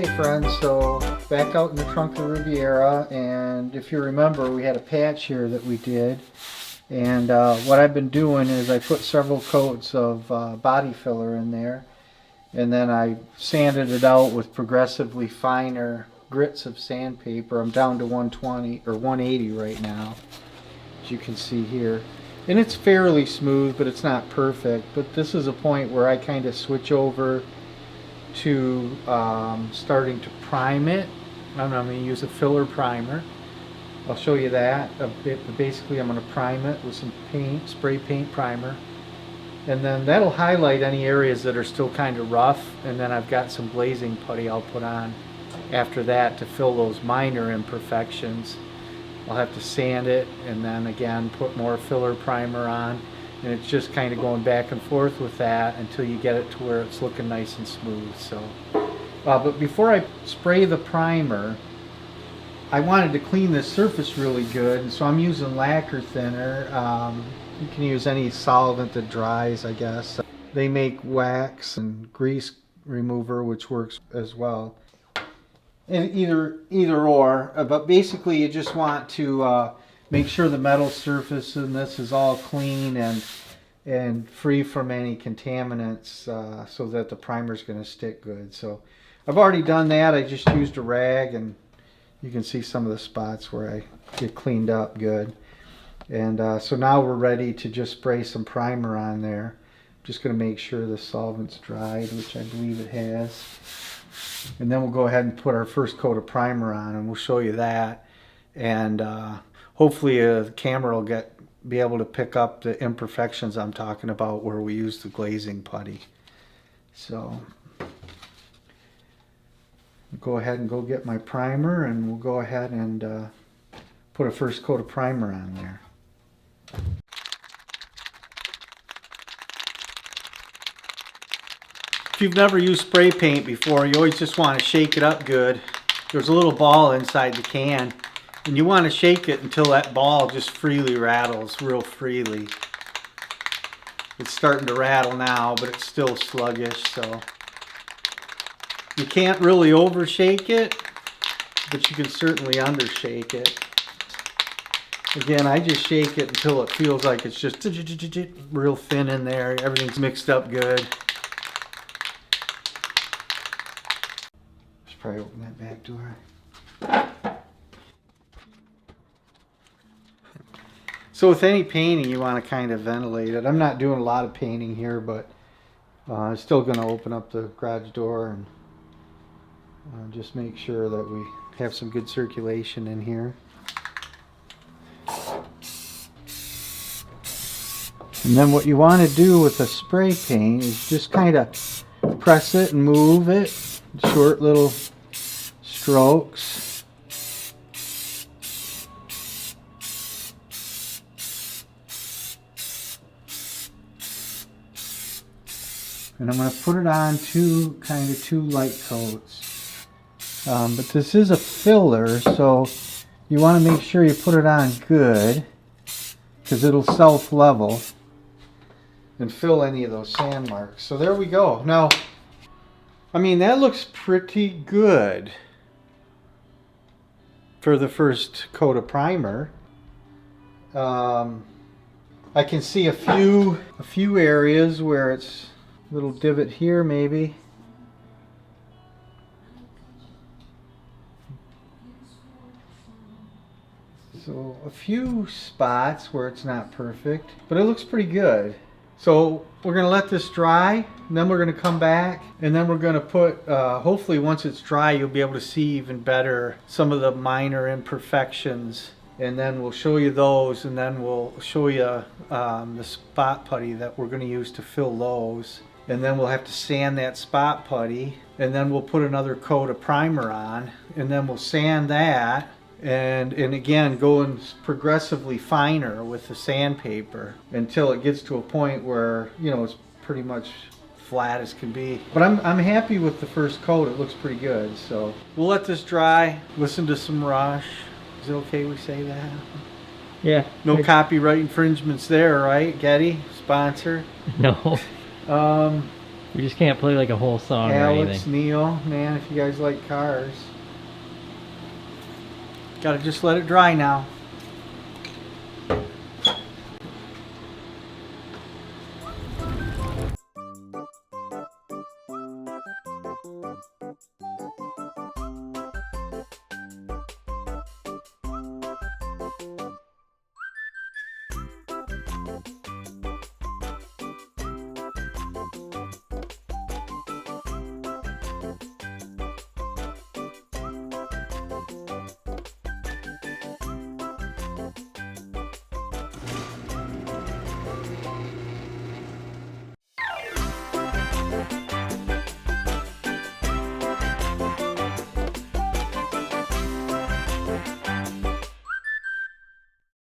Hey friends, so back out in the trunk of the Riviera, and if you remember, we had a patch here that we did, and what I've been doing is I put several coats of body filler in there, and then I sanded it out with progressively finer grits of sandpaper. I'm down to 120 or 180 right now, as you can see here, and it's fairly smooth, but it's not perfect. But this is a point where I kind of switch over to starting to prime it. I'm going to use a filler primer. I'll show you that a bit, but basically I'm going to prime it with some paint, spray paint primer, and then that'll highlight any areas that are still kind of rough, and then I've got some glazing putty I'll put on after that to fill those minor imperfections. I'll have to sand it and then again put more filler primer on, and it's just kind of going back and forth with that until you get it to where it's looking nice and smooth. So, but before I spray the primer, I wanted to clean this surface really good, and so I'm using lacquer thinner. You can use any solvent that dries, I guess. They make wax and grease remover, which works as well. And either or, but basically you just want to make sure the metal surface in this is all clean and free from any contaminants, so that the primer is going to stick good. So I've already done that. I just used a rag, and you can see some of the spots where I get cleaned up good. And so now we're ready to just spray some primer on there. I'm just going to make sure the solvent's dried, which I believe it has. And then we'll go ahead and put our first coat of primer on, and we'll show you that. And hopefully the camera will be able to pick up the imperfections I'm talking about where we use the glazing putty. So I'll go ahead and go get my primer, and we'll go ahead and put a first coat of primer on there. If you've never used spray paint before, you always just want to shake it up good. There's a little ball inside the can, and you want to shake it until that ball just freely rattles, real freely. It's starting to rattle now, but it's still sluggish, so you can't really overshake it, but you can certainly undershake it. Again, I just shake it until it feels like it's just real thin in there. Everything's mixed up good. Let's probably open that back door. So with any painting, you want to kind of ventilate it. I'm not doing a lot of painting here, but I'm still going to open up the garage door and just make sure that we have some good circulation in here. And then what you want to do with the spray paint is just kind of press it and move it, short little strokes. And I'm going to put it on two light coats. But this is a filler, so you want to make sure you put it on good, because it'll self-level and fill any of those sand marks. So there we go. Now, I mean, that looks pretty good for the first coat of primer. I can see a few areas where it's a little divot here maybe. So a few spots where it's not perfect, but it looks pretty good. So we're going to let this dry, and then we're going to come back, and then we're going to put, hopefully once it's dry, you'll be able to see even better some of the minor imperfections. And then we'll show you those, and then we'll show you the spot putty that we're going to use to fill those. And then we'll have to sand that spot putty, and then we'll put another coat of primer on, and then we'll sand that. And again, going progressively finer with the sandpaper until it gets to a point where, you know, it's pretty much flat as can be. But I'm happy with the first coat. It looks pretty good. So we'll let this dry, listen to some Rush. Is it okay we say that? Yeah. No copyright infringements there, right? Getty, sponsor? No. We just can't play like a whole song or Alex, anything. Neil, man, if you guys like cars. Gotta just let it dry now.